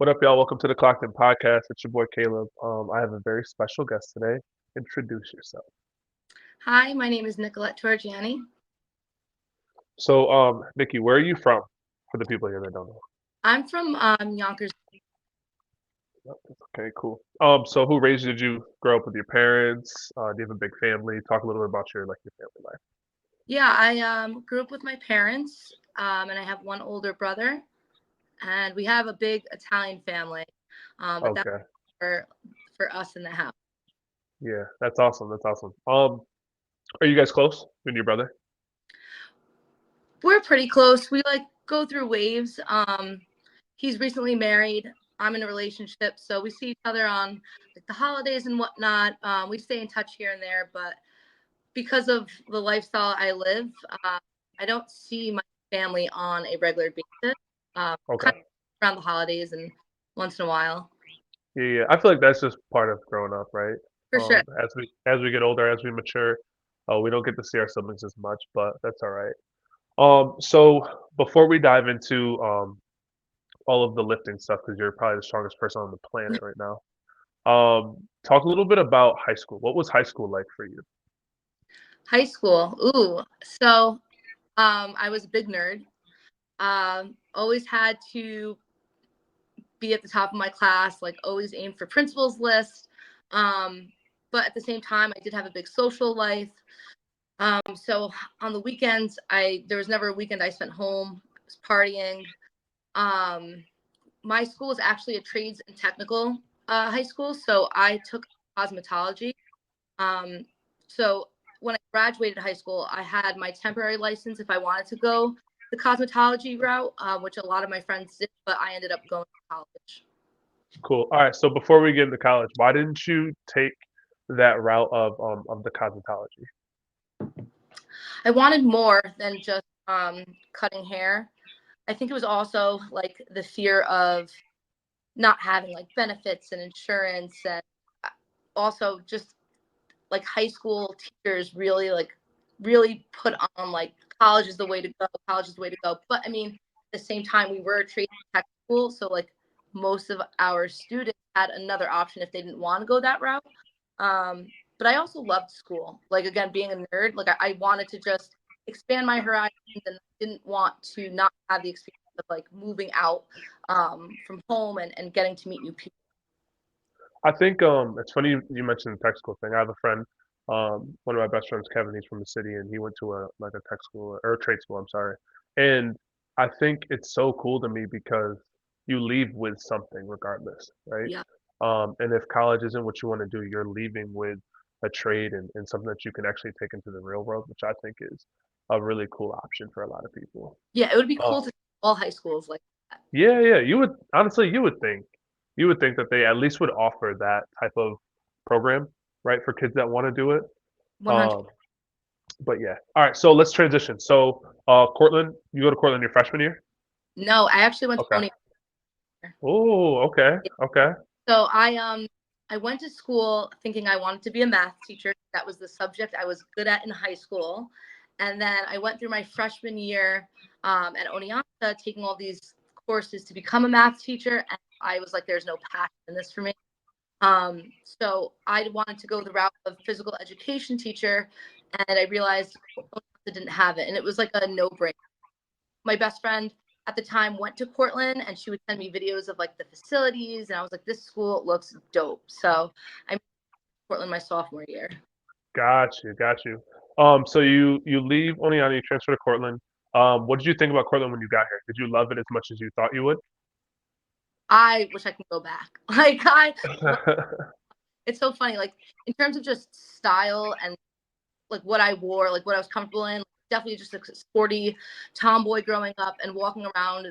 What up, y'all? Welcome to the Clocked In Podcast. It's your boy Caleb. I have a very special guest today. Introduce yourself. Hi, my name is Nicolette Torgiani. So, Nikki, where are you from? For the people here that don't know. I'm from Yonkers. Okay, cool. So who raised you? Did you grow up with your parents? Do you have a big family? Talk a little bit about your family life. Yeah, I grew up with my parents, and I have one older brother, and we have a big Italian family. But that's Okay. for for us in the house. Yeah, that's awesome. That's awesome. Are you guys close? You and your brother? We're pretty close. We like go through waves. He's recently married. I'm in a relationship, so we see each other on like the holidays and whatnot. We stay in touch here and there, but because of the lifestyle I live, uh, I don't see my family on a regular basis. Okay. Kind of around the holidays and once in a while, Yeah, yeah. I feel like that's just part of growing up, right? for sure. As we get older, as we mature, we don't get to see our siblings as much, but that's all right. So before we dive into all of the lifting stuff, because you're probably the strongest person on the planet right now, talk a little bit about high school. What was high school like for you? High school, ooh. So I was a big nerd. Always had to be at the top of my class. Like always aimed for principal's list. Um, but at the same time, I did have a big social life. So on the weekends, I there was never a weekend I spent home. I was partying. Um, my school is actually a trades and technical high school, so I took cosmetology. Um, so when I graduated high school, I had my temporary license if I wanted to go the cosmetology route, which a lot of my friends did, but I ended up going to college. Cool. All right. So before we get into college, why didn't you take that route of the cosmetology? I wanted more than just cutting hair. I think it was also like the fear of not having like benefits and insurance, and also just like high school teachers really put on like college is the way to go, college is the way to go. But I mean, at the same time, we were a trade tech school, so like most of our students had another option if they didn't want to go that route. But I also loved school. Like again, being a nerd, like I wanted to just expand my horizons, and didn't want to not have the experience of like moving out from home and getting to meet new people. I think it's funny you mentioned the tech school thing. I have a friend, one of my best friends, Kevin. He's from the city, and he went to a tech school or a trade school. I'm sorry, and I think it's so cool to me because you leave with something regardless, right? Yeah. And if college isn't what you want to do, you're leaving with a trade and something that you can actually take into the real world, which I think is a really cool option for a lot of people. Yeah, it would be cool to Um, see all high schools like that. yeah, yeah. You would honestly, you would think that they at least would offer that type of program, right, for kids that want to do it. 100. Um, but yeah. All right, so let's transition. So, Cortland, you go to Cortland your freshman year? No, I actually went to Okay. Oni. Oh, okay, okay. So I went to school thinking I wanted to be a math teacher. That was the subject I was good at in high school. And then I went through my freshman year at Oneonta taking all these courses to become a math teacher. And I was like, there's no passion in this for me. So I wanted to go the route of physical education teacher. And I realized Oneonta didn't have it. And it was like a no brainer. My best friend at the time went to Cortland, and she would send me videos of like the facilities, and I was like, this school looks dope. So I moved to Portland my sophomore year. Got you, got you. So you leave Oneonta, you transfer to Cortland. What did you think about Cortland when you got here? Did you love it as much as you thought you would? I wish I could go back. Like it's so funny. Like in terms of just style and like what I wore, like what I was comfortable in, definitely just a sporty tomboy growing up and walking around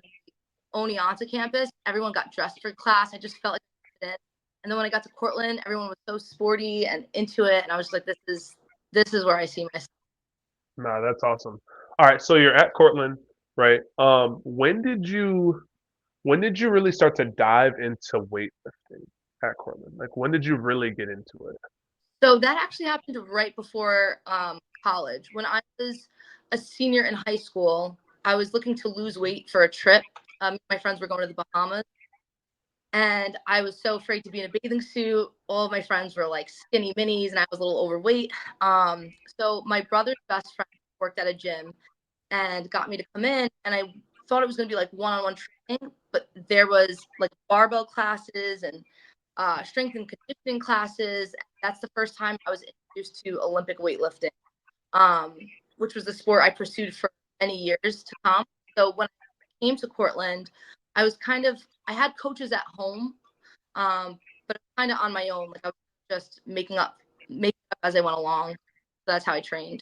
Oneonta campus. Everyone got dressed for class. I just felt like I fit in. And then when I got to Cortland, everyone was so sporty and into it, and I was just like, this is where I see myself. No, that's awesome. All right, so you're at Cortland, right? When did you really start to dive into weightlifting at Cortland? Like when did you really get into it? So that actually happened right before college. When I was a senior in high school, I was looking to lose weight for a trip. My friends were going to the Bahamas, And I was so afraid to be in a bathing suit. All of my friends were like skinny minis, and I was a little overweight. So my brother's best friend worked at a gym and got me to come in, and I thought it was going to be like one-on-one training, but there was like barbell classes and strength and conditioning classes. That's the first time I was introduced to Olympic weightlifting, um, which was the sport I pursued for many years to come. So when I came to Cortland, I was I had coaches at home, but kind of on my own. Like I was just making up as I went along. So that's how I trained.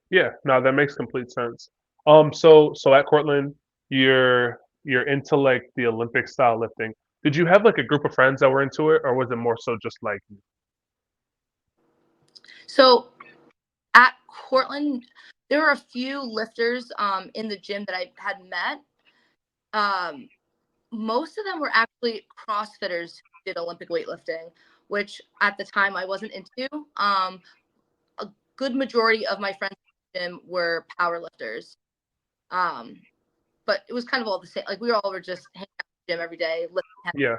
Yeah, no, that makes complete sense. So at Cortland, you're into like the Olympic style lifting. Did you have like a group of friends that were into it, or was it more so just like you? So at Cortland, there were a few lifters in the gym that I had met. Um, Most of them were actually CrossFitters who did Olympic weightlifting, which at the time I wasn't into. A good majority of my friends in the gym were power lifters. Um, but it was kind of all the same. Like we all were just hanging out in the gym every day, lifting heavy. Yeah,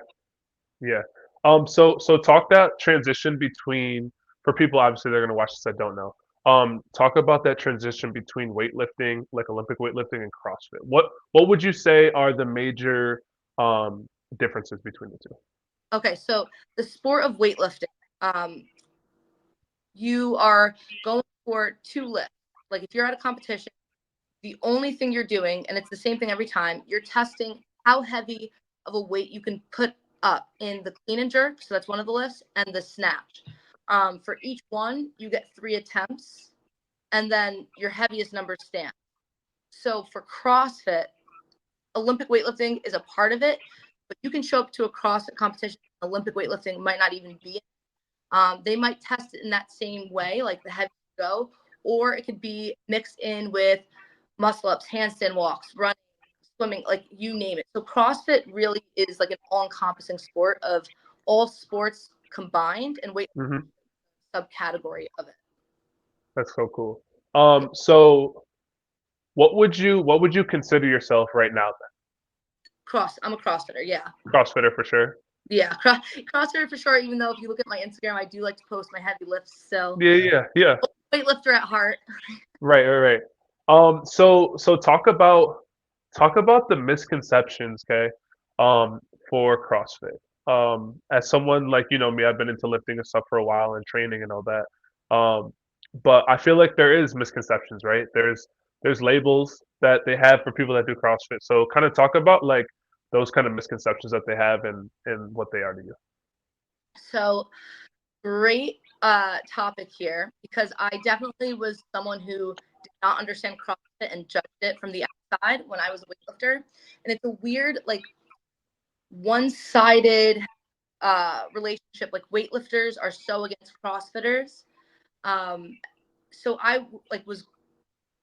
yeah. So talk that transition between for people obviously they're gonna watch this that don't know. Talk about that transition between weightlifting, like Olympic weightlifting and CrossFit. What would you say are the major um differences between the two? Okay, so the sport of weightlifting, um, you are going for two lifts. Like if you're at a competition, the only thing you're doing, and it's the same thing every time, you're testing how heavy of a weight you can put up in the clean and jerk. So that's one of the lifts, and the snatch. For each one, you get 3 attempts, and then your heaviest number stands. So for CrossFit, Olympic weightlifting is a part of it, but you can show up to a CrossFit competition. Olympic weightlifting might not even be. They might test it in that same way, like the heavy go, or it could be mixed in with muscle ups, handstand walks, running, swimming, like you name it. So CrossFit really is like an all-encompassing sport of all sports combined, and weight Hmm. subcategory of it. That's so cool. Yeah. So what would you consider yourself right now I'm a CrossFitter. Yeah. then? CrossFitter for sure. Yeah. CrossFitter for sure. Even though if you look at my Instagram, I do like to post my heavy lifts. So Yeah, yeah, yeah. weightlifter at heart. Right, right, right. So talk about the misconceptions, okay? For CrossFit. As someone like me, I've been into lifting and stuff for a while and training and all that. But I feel like there is misconceptions, right? There's labels that they have for people that do CrossFit. So kind of talk about like those kind of misconceptions that they have and what they are to you. So great topic here, because I definitely was someone who did not understand CrossFit and judged it from the outside when I was a weightlifter. And it's a weird, like one-sided relationship. Like weightlifters are so against CrossFitters. So I like was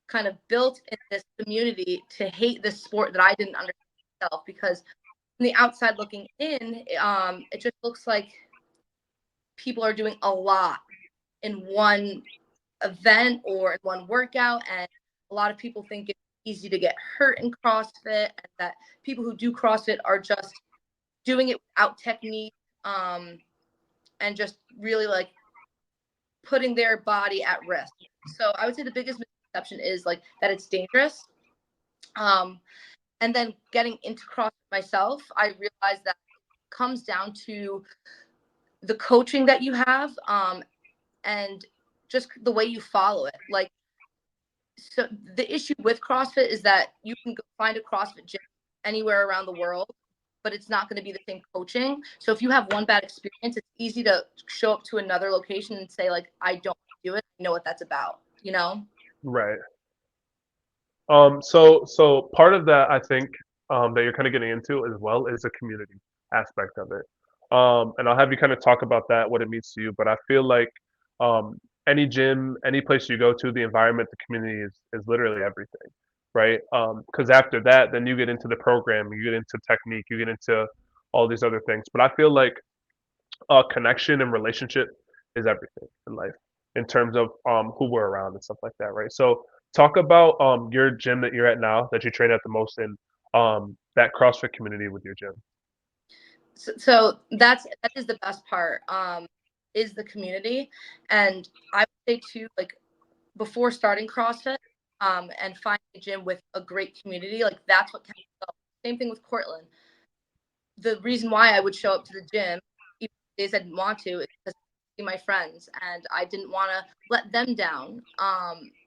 kind of built in this community to hate this sport that I didn't understand myself, because from the outside looking in, it just looks like people are doing a lot in one event or in one workout, and a lot of people think it's easy to get hurt in CrossFit, and that people who do CrossFit are just doing it without technique, um, and just really like putting their body at risk. So I would say the biggest misconception is like that it's dangerous. Um, and then getting into CrossFit myself, I realized that it comes down to the coaching that you have, and just the way you follow it. Like, so the issue with CrossFit is that you can go find a CrossFit gym anywhere around the world, but it's not going to be the same coaching. So if you have one bad experience, it's easy to show up to another location and say like, I don't do it. I know what that's about, you know? Right. So part of that I think that you're kind of getting into as well is the community aspect of it. And I'll have you kind of talk about that, what it means to you. But I feel like um, any gym, any place you go to, the environment, the community is literally everything, right? Because after that, then you get into the program, you get into technique, you get into all these other things. But I feel like connection and relationship is everything in life in terms of who we're around and stuff like that, right? So talk about your gym that you're at now that you train at the most in that CrossFit community with your gym. So that is the best part. Is the community, and I would say too, like before starting CrossFit, and finding a gym with a great community, like that's what kept me going. Same thing with Cortland. The reason why I would show up to the gym, even days I didn't want to, is because I see my friends and I didn't want to let them down.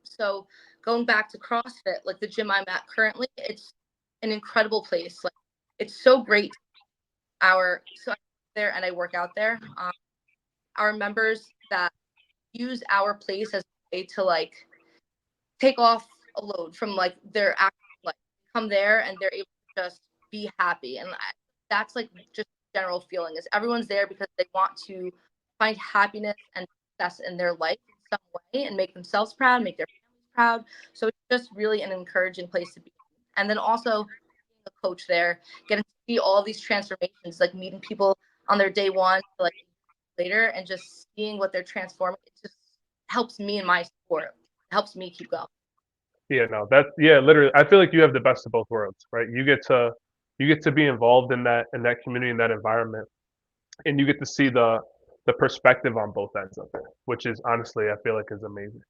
So going back to CrossFit, like the gym I'm at currently, it's an incredible place. Like it's so great. So I go there and I work out there. Our members that use our place as a way to like take off a load from like their actual life, come there and they're able to just be happy. And that's like just general feeling is everyone's there because they want to find happiness and success in their life in some way and make themselves proud, make their families proud. So it's just really an encouraging place to be. And then also being a coach there, getting to see all these transformations, like meeting people on their day one, like later, and just seeing what they're transforming. It just helps me in my sport. It helps me keep going. Yeah, no, yeah, literally. I feel like you have the best of both worlds, right? You get to be involved in that community, in that environment, and you get to see the perspective on both ends of it, which is honestly, I feel like is amazing.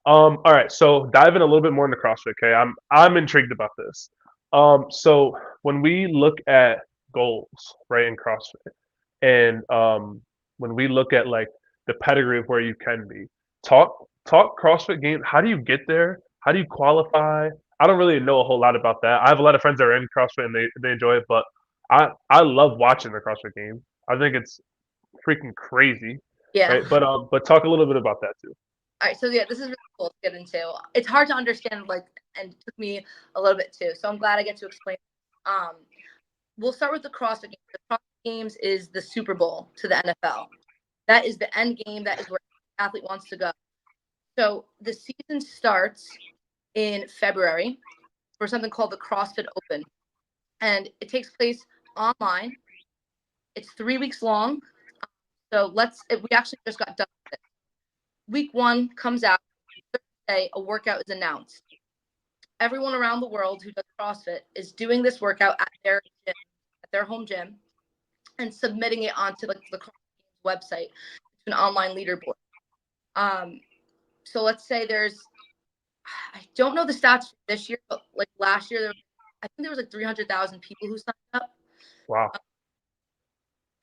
All right, so diving a little bit more into CrossFit. Okay, I'm intrigued about this. So when we look at goals, right, in CrossFit, and when we look at like the pedigree of where you can be, talk CrossFit game. How do you get there? How do you qualify? I don't really know a whole lot about that. I have a lot of friends that are in CrossFit and they enjoy it, but I love watching the CrossFit game. I think it's freaking crazy, Yeah. right? But talk a little bit about that too. All right. So yeah, this is really cool to get into. It's hard to understand, like, and it took me a little bit too. So I'm glad I get to explain. Um, we'll start with the CrossFit Games. The CrossFit Games is the Super Bowl to the NFL. That is the end game. That is where the athlete wants to go. So the season starts in February for something called the CrossFit Open, and it takes place online. It's 3 weeks long. So we actually just got done with it. Week one comes out. Thursday, a workout is announced. Everyone around the world who does CrossFit is doing this workout at their gym, at their home gym, and submitting it onto like the CrossFit website. It's an online leaderboard. So let's say I don't know the stats this year, but like last year, I think there was like 300,000 people who signed up. Wow.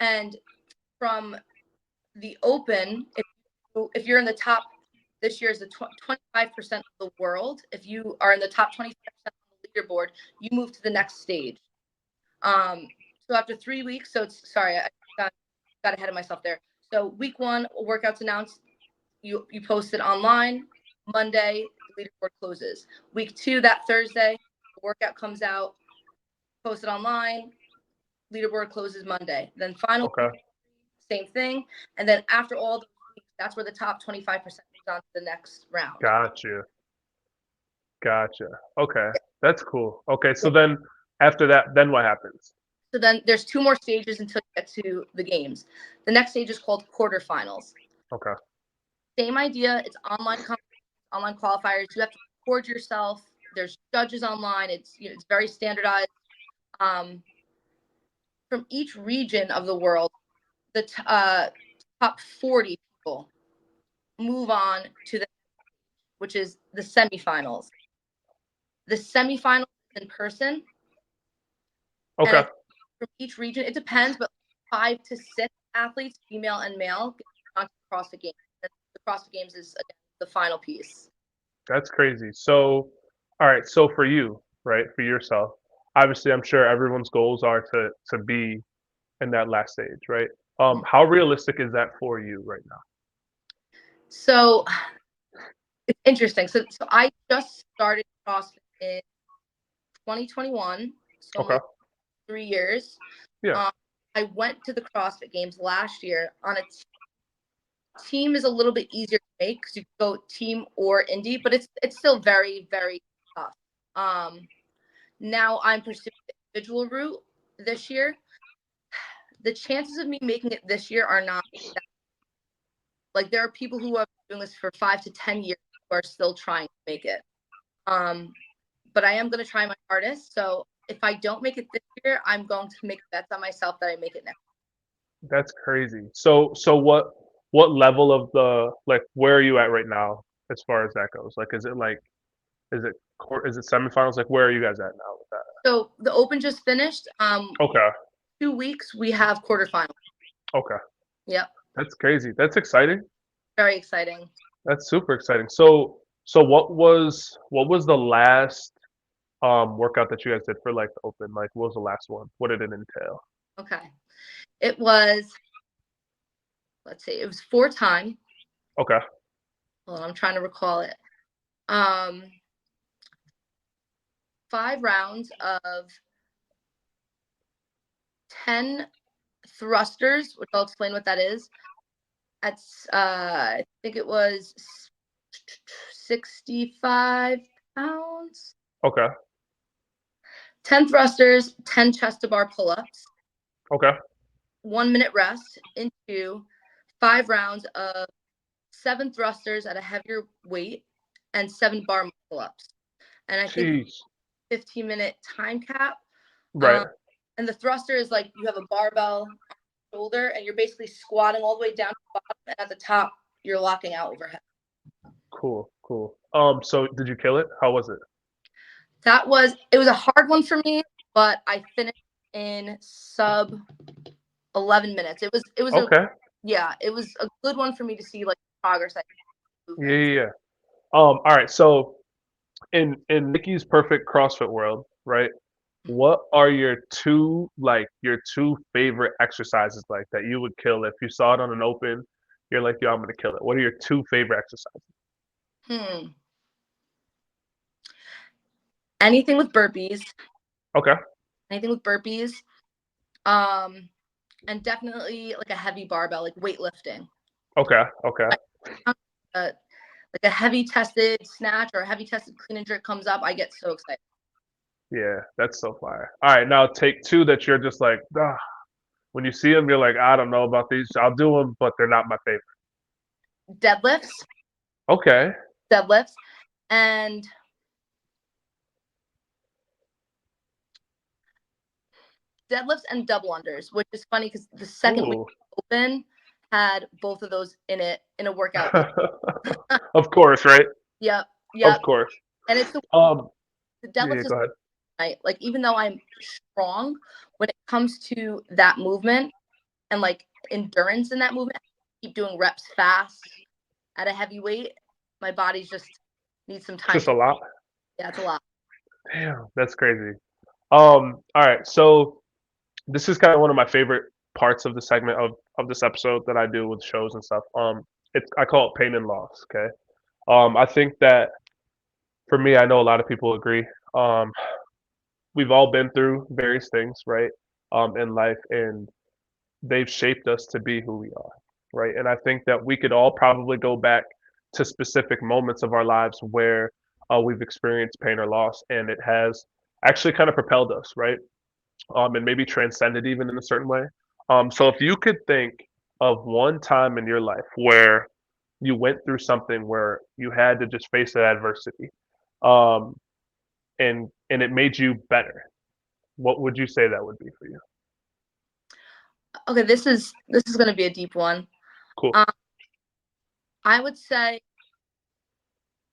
And from the Open, if you're in the top, this year is the 25% of the world. If you are in the top 25% of the leaderboard, you move to the next stage. So after 3 weeks, I got ahead of myself there. So week one, workouts announced. You post it online. Monday, the leaderboard closes. Week two, that Thursday, the workout comes out. Post it online. Leaderboard closes Monday. Then final Okay. same thing. And then after all those weeks, that's where the top 25% moves on to the next round. Gotcha. Gotcha. Okay. That's cool. Okay. Yeah. So then after that, then what happens? So then there's two more stages until you get to the games. The next stage is called quarterfinals. Okay. Same idea. It's online qualifiers. You have to record yourself. There's judges online. It's very standardized. From each region of the world, the top 40 people move on to which is the semifinals. The semifinals is in person, and Okay. from each region, it depends, but 5 to 6 athletes, female and male, get onto the CrossFit Games. And the CrossFit Games is again the final piece. That's crazy. So, all right. So for you, right, for yourself, obviously, I'm sure everyone's goals are to be in that last stage, right? How realistic is that for you right now? So it's interesting. So I just started CrossFit in 2021, so Okay. almost 3 years. Yeah. Um, I went to the CrossFit Games last year on a team is a little bit easier to make because you go team or indie, but it's still very, very tough. Now I'm pursuing the individual route this year. The chances of me making it this year are not that, like there are people who have been doing this for 5 to 10 years who are still trying to make it. But I am going to try my hardest. So if I don't make it this year, I'm going to make bets on myself that I make it next. That's crazy. So what level of the like where are you at right now as far as that goes? Like is it semifinals? Like where are you guys at now with that? So the Open just finished. Okay. 2 weeks we have quarterfinals. Okay. Yep, That's crazy. That's exciting. very exciting. That's super exciting. So what was the last workout that you guys did for like the open? Like what was the last one? What did it entail? Okay, it was, let's see, it was 4 time. Okay. Hold on, I'm trying to recall it. Um, 5 rounds of 10 thrusters, which I'll explain what that is. That's I think it was 65 pounds. Okay. 10 thrusters, 10 chest to bar pull-ups, Okay. 1 minute rest into 5 rounds of 7 thrusters at a heavier weight and 7 bar pull-ups. And I think Jeez. 15-minute time cap. Right. And the thruster is like you have a barbell on your shoulder and you're basically squatting all the way down to the bottom, and at the top you're locking out overhead. Cool. Cool. So did you kill it? How was it? It was a hard one for me, but I finished in sub 11 minutes. It was Okay. it was a good one for me to see like progress I Yeah, movements. yeah, yeah. All right. So in Nikki's perfect CrossFit world, right? What are your two favorite exercises like that you would kill if you saw it on an open? You're like, yo, I'm gonna kill it. What are your two favorite exercises? Hmm. Anything with burpees. Okay. Anything with burpees. Um, and definitely like a heavy barbell, like weightlifting. Okay. Okay. Uh, like a heavy tested snatch or a heavy tested clean and jerk comes up, I get so excited. Yeah, that's so fire. All right, now take two that you're just like, ah, when you see them, you're like, I don't know about these. I'll do them, but they're not my favorite. Deadlifts, Okay. deadlifts, and deadlifts and double unders, which is funny because the second week Ooh. open had both of those in it in a workout plan. Of course, right? Yep, Of yep. course. And it's the Yeah, deadlift is go ahead. right. Like even though I'm strong, when it comes to that movement and like endurance in that movement, I keep doing reps fast at a heavy weight. My body just needs some It's time just to. a lot. Yeah, it's a lot. Damn, that's crazy. All right, so this is kind of one of my favorite parts of the segment of this episode that I do with shows and stuff. I call it pain and loss. Okay. I think that for me, I know a lot of people agree. Um, we've all been through various things, right? In life, and they've shaped us to be who we are, right? And I think that we could all probably go back to specific moments of our lives where we've experienced pain or loss, and it has actually kind of propelled us, right? And maybe transcended even in a certain way. So if you could think of one time in your life where you went through something where you had to just face that adversity, um, and it made you better, what would you say that would be for you? Okay, this is going to be a deep one. Cool. Um, I would say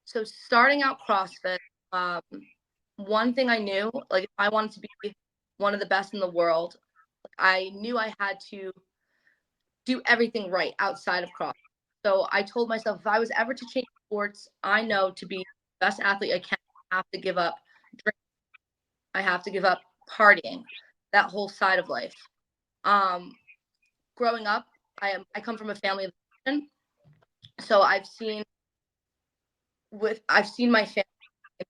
so. Starting out CrossFit, um, one thing I knew, like if I wanted to be one of the best in the world, I knew I had to do everything right outside of CrossFit. So I told myself if I was ever to change sports, I know to be the best athlete I can, I have to give up drinking. I have to give up partying, that whole side of life. Um, Growing up, I come from a family of addiction, so I've seen my family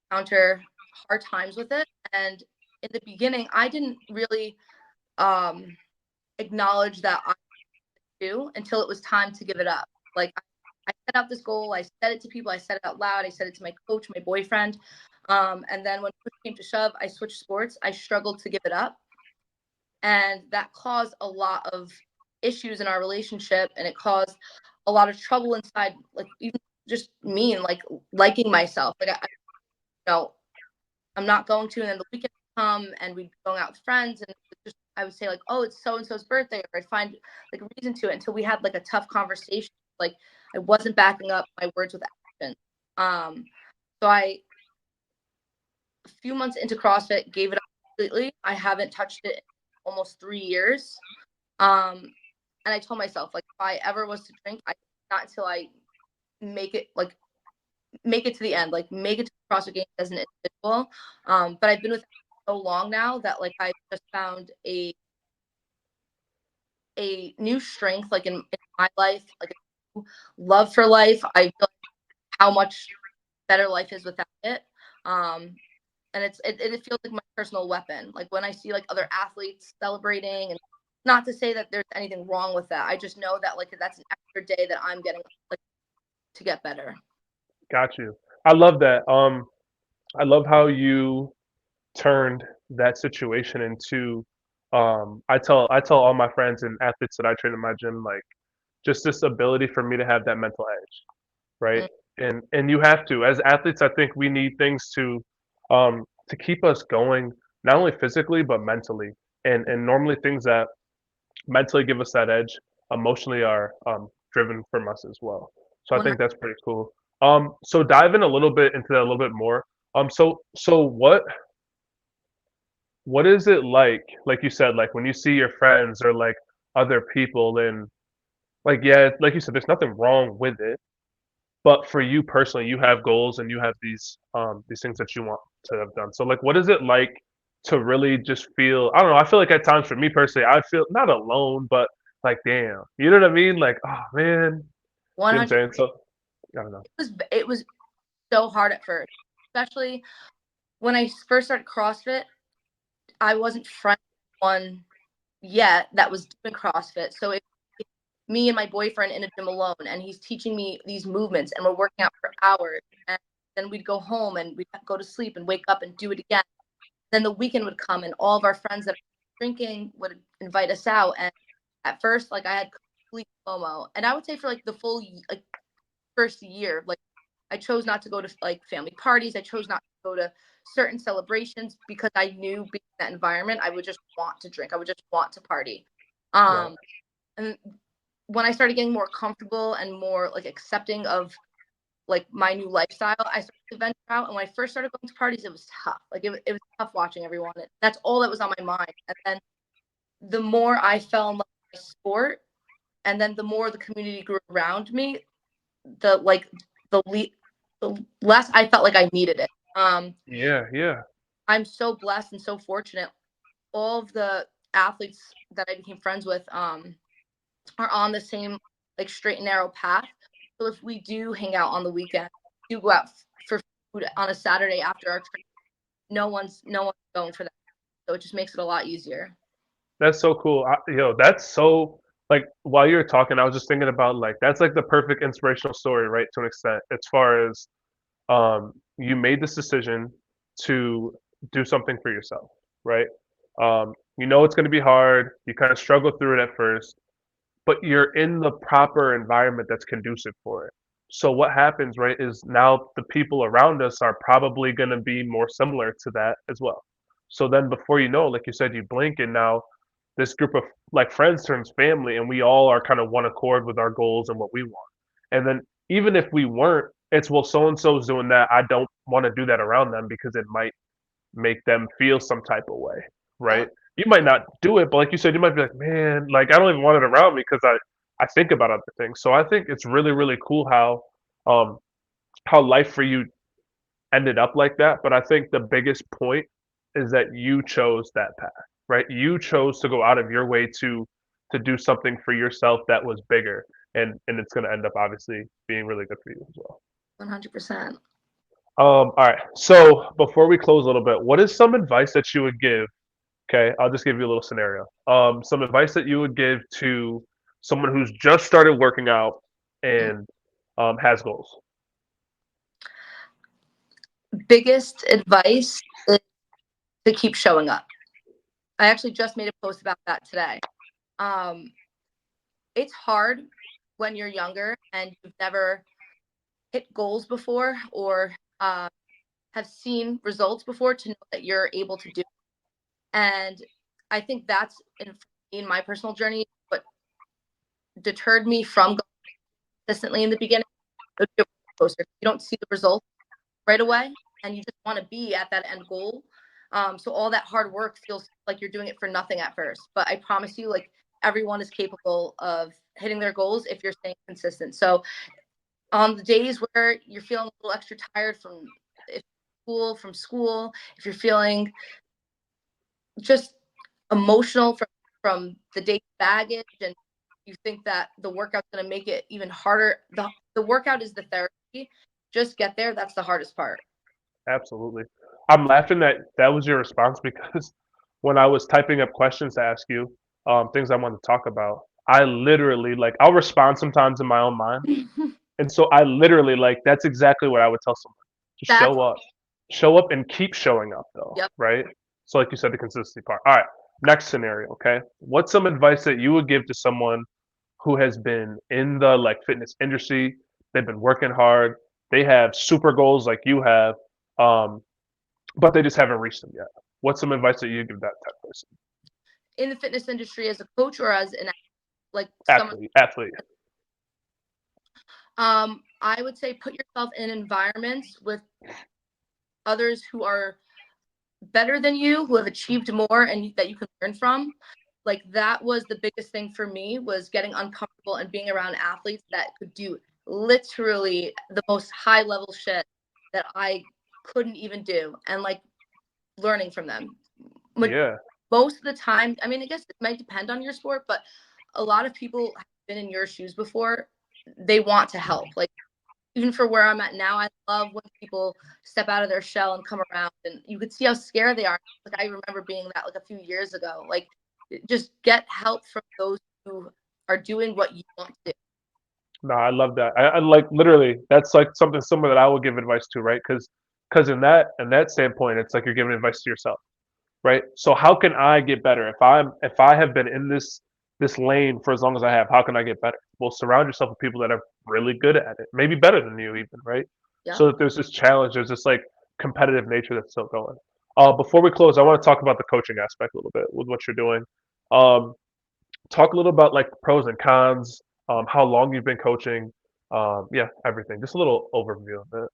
encounter hard times with it, and in the beginning, I didn't really um, acknowledge that I do until it was time to give it up. Like I set out this goal, I said it to people, I said it out loud, I said it to my coach, my boyfriend, and then when push came to shove, I switched sports. I struggled to give it up, and that caused a lot of issues in our relationship, and it caused a lot of trouble inside, like even just me and like liking myself. Like I you know, I'm not going to, and then the weekend come and we'd be going out with friends, and just, I would say like, oh, it's so and so's birthday, or I'd find like a reason to it until we had like a tough conversation. Like I wasn't backing up my words with action. So I, a few months into CrossFit, gave it up completely. I haven't touched it in almost 3 years. Um, and I told myself, like, if I ever was to drink, not until I make it like make it to the end, like make it to the CrossFit Games as an individual. But I've been with it so long now that like I just found a new strength like in my life, like a love for life. I feel like how much better life is without it. And it feels like my personal weapon. Like when I see like other athletes celebrating, and not to say that there's anything wrong with that. I just know that like that's an extra day that I'm getting like to get better. Got you. I love that. I love how you turned that situation into I tell all my friends and athletes that I train in my gym, like, just this ability for me to have that mental edge, right? Mm. And you have to, as athletes, I think we need things to keep us going, not only physically but mentally. And normally things that mentally give us that edge emotionally are driven from us as well. So I think that's pretty cool. So dive in a little bit into that a little bit more. So what is it like you said, like when you see your friends or like other people, and like, yeah, like you said, there's nothing wrong with it, but for you personally, you have goals and you have these things that you want to have done. So like, what is it like to really just feel, I don't know, I feel like at times for me personally, I feel not alone, but like, damn, you know what I mean? Like, oh man, you know what I'm 100. saying? So I don't know. It was so hard at first, especially when I first started CrossFit. I wasn't friends with one yet that was doing CrossFit. So it me and my boyfriend in a gym alone, and he's teaching me these movements, and we're working out for hours, and then we'd go home and we'd go to sleep and wake up and do it again. Then the weekend would come, and all of our friends that are drinking would invite us out. And at first, like I had complete FOMO, and I would say for like the full like first year, like I chose not to go to like family parties. I chose not to go to certain celebrations because I knew being in that environment, I would just want to drink. I would just want to party. Right. And when I started getting more comfortable and more like accepting of like my new lifestyle, I started to venture out. And when I first started going to parties, it was tough. Like it was tough watching everyone. That's all that was on my mind. And then the more I fell in love with my sport, and then the more the community grew around me, the like the less I felt like I needed it. Yeah, yeah. I'm so blessed and so fortunate. All of the athletes that I became friends with are on the same like straight and narrow path. So if we do hang out on the weekend, do go out for food on a Saturday after our training, no one's going for that. So it just makes it a lot easier. That's so cool. That's so, like, while you were talking, I was just thinking about, like, that's like the perfect inspirational story, right? To an extent, as far as you made this decision to do something for yourself, right? You know it's going to be hard. You kind of struggle through it at first, but you're in the proper environment that's conducive for it. So what happens, right, is now the people around us are probably going to be more similar to that as well. So then before you know, like you said, you blink and now this group of like friends turns family, and we all are kind of one accord with our goals and what we want. And then even if we weren't, it's, well, so and so's doing that, I don't want to do that around them because it might make them feel some type of way, Yeah, right? You might not do it, but like you said, you might be like, man, like I don't even want it around me because I think about other things. So I think it's really really cool um how life for you ended up like that. But I think the biggest point is that you chose that path, right? You chose to go out of your way to do something for yourself that was bigger, and it's going to end up obviously being really good for you as well. 100%. All right. So before we close a little bit, what is some advice that you would give? Okay, I'll just give you a little scenario. Some advice that you would give to someone who's just started working out and has goals. Biggest advice is to keep showing up. I actually just made a post about that today. Um, it's hard when you're younger and you've never hit goals before or have seen results before to know that you're able to do it. And I think that's in my personal journey what deterred me from going consistently in the beginning. It would be a roller coaster. You don't see the results right away, and you just want to be at that end goal. So all that hard work feels like you're doing it for nothing at first. But I promise you, like, everyone is capable of hitting their goals if you're staying consistent. So on the days where you're feeling a little extra tired from school, if you're feeling just emotional from the day baggage, and you think that the workout's going to make it even harder, the workout is the therapy. Just get there. That's the hardest part. Absolutely. I'm laughing that that was your response because when I was typing up questions to ask you, things I wanted to talk about, I literally like I'll respond sometimes in my own mind, and so I literally like that's exactly what I would tell someone. Just That's show up, and keep showing up though, yep. right? So like you said, the consistency part. All right, next scenario. Okay, what's some advice that you would give to someone who has been in the like fitness industry? They've been working hard. They have super goals like you have. Um, but they just haven't reached them yet. What's some advice that you give that type of person? In the fitness industry as a coach or as an like someone. Athlete. I would say put yourself in environments with others who are better than you, who have achieved more and that you can learn from. Like, that was the biggest thing for me, was getting uncomfortable and being around athletes that could do literally the most high level shit that I couldn't even do, and like learning from them. Yeah, Most of the time, I mean, I guess it might depend on your sport, but a lot of people have been in your shoes before. They want to help. Like, even for where I'm at now, I love when people step out of their shell and come around, and you could see how scared they are. Like, I remember being that like a few years ago. Like, just get help from those who are doing what you want to do. no, I love that. I like literally that's like something similar that I would give advice to, right? Because in that standpoint, it's like you're giving advice to yourself, right? So how can I get better if I have been in this lane for as long as I have? How can I get better? Well, surround yourself with people that are really good at it, maybe better than you even, right? Yeah. So that there's this challenge, there's this like competitive nature that's still going. Before we close, I want to talk about the coaching aspect a little bit with what you're doing. Um, Talk a little about like pros and cons, how long you've been coaching, yeah, everything. Just a little overview of it.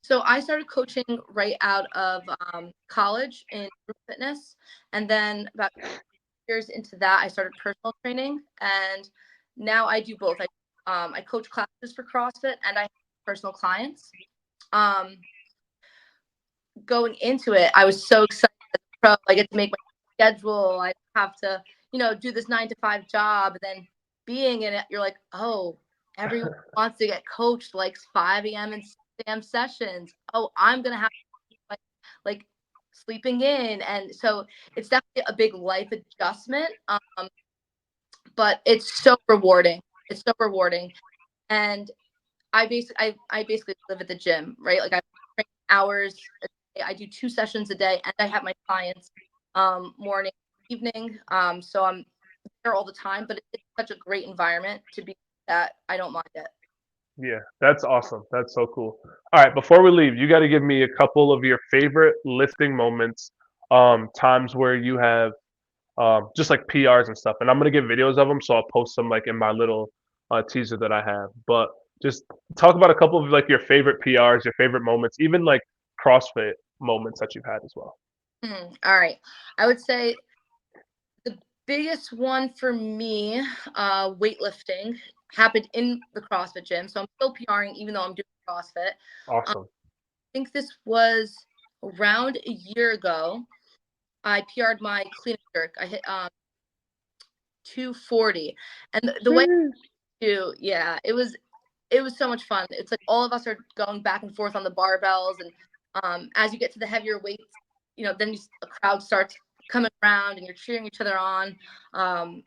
So I started coaching right out of college in group fitness, and then about years into that, I started personal training, and now I do both. I coach classes for CrossFit, and I have personal clients. Um, Going into it, I was so excited as a pro. I get to make my schedule. I have to, do this 9 to 5 job. And then being in it, you're like, oh, everyone wants to get coached like 5 a.m. and 6 a.m. sessions. Oh, I'm gonna have like sleeping in, and so it's definitely a big life adjustment. But it's so rewarding. It's so rewarding, and I basically live at the gym, right? Like, I train hours a day. I do 2 sessions a day, and I have my clients morning, evening. So I'm there all the time, but it's such a great environment to be that I don't mind it. Yeah, that's awesome. That's so cool. All right, before we leave, you got to give me a couple of your favorite lifting moments, times where you have just like PRs and stuff. And I'm gonna get videos of them, so I'll post them like in my little teaser that I have. But just talk about a couple of like your favorite PRs, your favorite moments, even like CrossFit moments that you've had as well. All right. I would say the biggest one for me, weightlifting, happened in the CrossFit gym. So I'm still PRing even though I'm doing CrossFit. I Awesome. think this was around a year ago. I PR'd my clean and jerk. I hit 240, and the way Sheesh. to yeah, it was so much fun. It's like all of us are going back and forth on the barbells, and as you get to the heavier weights, then a crowd starts coming around, and you're cheering each other on. Um,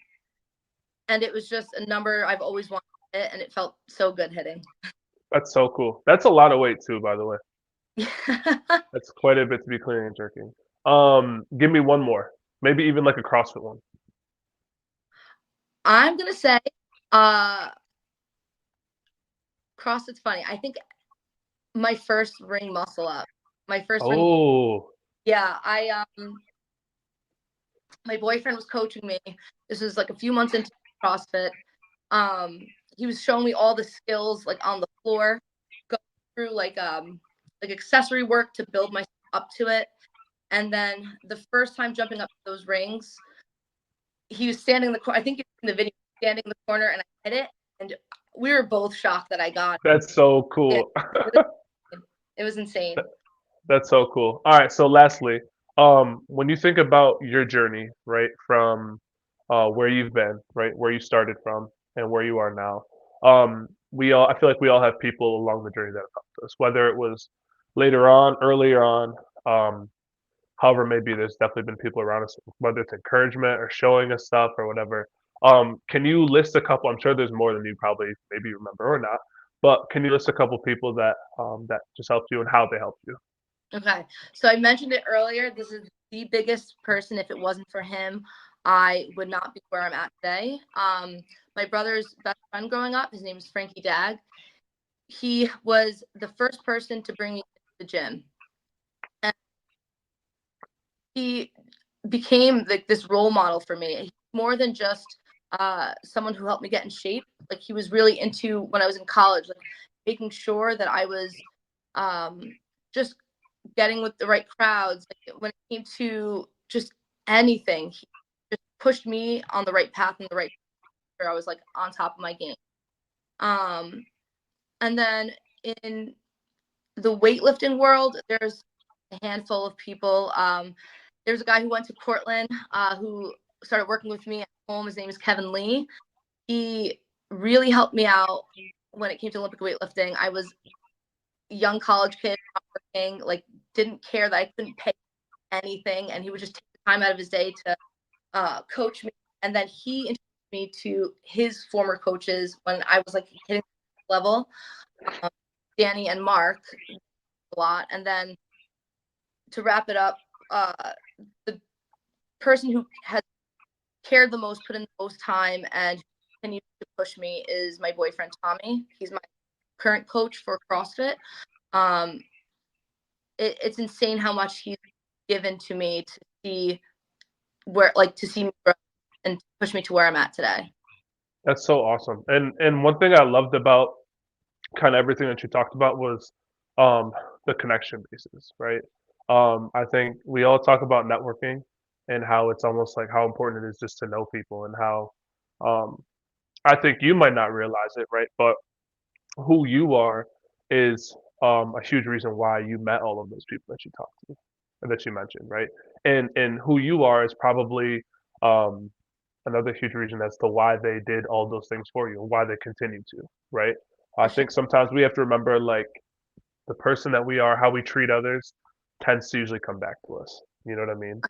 and it was just a number I've always wanted to hit, and it felt so good hitting. That's so cool. That's a lot of weight too, by the way. That's quite a bit to be clearing and jerking. Give me one more, maybe even like a CrossFit one. I'm gonna say, uh, CrossFit's funny. I think my first ring muscle up, my first ring. Oh, Yeah, My boyfriend was coaching me. This was like a few months into CrossFit. Um, he was showing me all the skills like on the floor, going through like accessory work to build myself up to it. And then the first time jumping up those rings, he was standing in the corner. I think in the video, standing in the corner, and I hit it, and we were both shocked that I got That's so it. cool. It was insane. That's so cool. All right. So, lastly, when you think about your journey, right, from where you've been, right, where you started from, and where you are now, I feel like we all have people along the journey that have helped us, whether it was later on, earlier on, um, however it may be. There's definitely been people around us, whether it's encouragement or showing us stuff or whatever. Can you list a couple? I'm sure there's more than you probably maybe remember or not, but can you list a couple people that just helped you and how they helped you? Okay. So I mentioned it earlier. This is the biggest person. If it wasn't for him, I would not be where I'm at today. My brother's best friend growing up, his name is Frankie Dag. He was the first person to bring me to the gym. And he became like this role model for me. He's more than just someone who helped me get in shape. Like he was really into when I was in college, like making sure that I was just getting with the right crowds. Like, when it came to just anything, he just pushed me on the right path and the right where I was like on top of my game. Um, and then in the weightlifting world, there's a handful of people. There's a guy who went to Portland who started working with me at home. His name is Kevin Lee. He really helped me out when it came to Olympic weightlifting. I was a young college kid, not working, like didn't care that I couldn't pay anything, and he would just take the time out of his day to coach me. And then he introduced me to his former coaches when I was like hitting level, um, Danny and Mark, a lot. And then to wrap it up, the person who has cared the most, put in the most time, and continues to push me is my boyfriend Tommy. He's my current coach for CrossFit. Um, it's insane how much he's given to me to see to see me grow and push me to where I'm at today. That's so awesome. And one thing I loved about kind of everything that you talked about was um, the connection basis, right? I think we all talk about networking and how it's almost like how important it is just to know people and how um, I think you might not realize it, right? But who you are is a huge reason why you met all of those people that you talked to and that you mentioned, right? And who you are is probably um, another huge reason as to why they did all those things for you and why they continue to, right? I For sure. think sometimes we have to remember like the person that we are, how we treat others tends to usually come back to us. You know what I mean?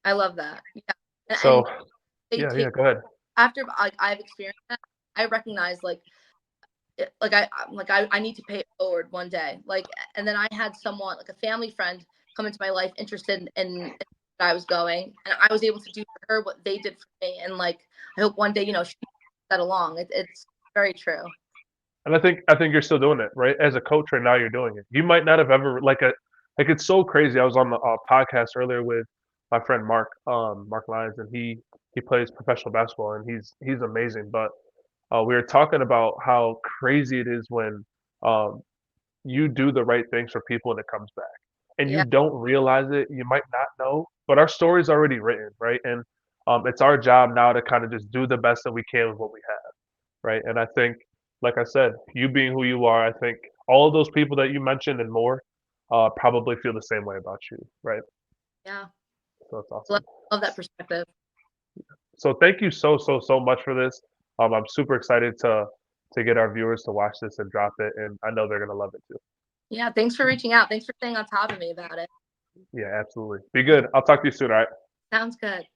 I love that. Yeah. And So they yeah, take go ahead. after I've experienced that, I recognize I need to pay it forward one day. Like, and then I had someone like a family friend come into my life interested in I was going, and I was able to do for her what they did for me. And like, I hope one day, she that along. It's very true. And I think you're still doing it, right? As a coach right now, you're doing it. You might not have ever like it's so crazy. I was on the podcast earlier with my friend Mark Lyons, and he plays professional basketball, and he's amazing. But we were talking about how crazy it is when um, you do the right things for people and it comes back, and you Yeah, don't realize it. You might not know, but our story's already written, right? And it's our job now to kind of just do the best that we can with what we have, right? And I think, like I said, you being who you are, I think all of those people that you mentioned and more probably feel the same way about you, right? yeah. So that's Love, awesome. love that perspective. So thank you so much for this. I'm super excited to get our viewers to watch this and drop it, and I know they're gonna love it too. Yeah, thanks for reaching out. Thanks for staying on top of me about it. Yeah, absolutely. Be good. I'll talk to you soon. All right. Sounds good.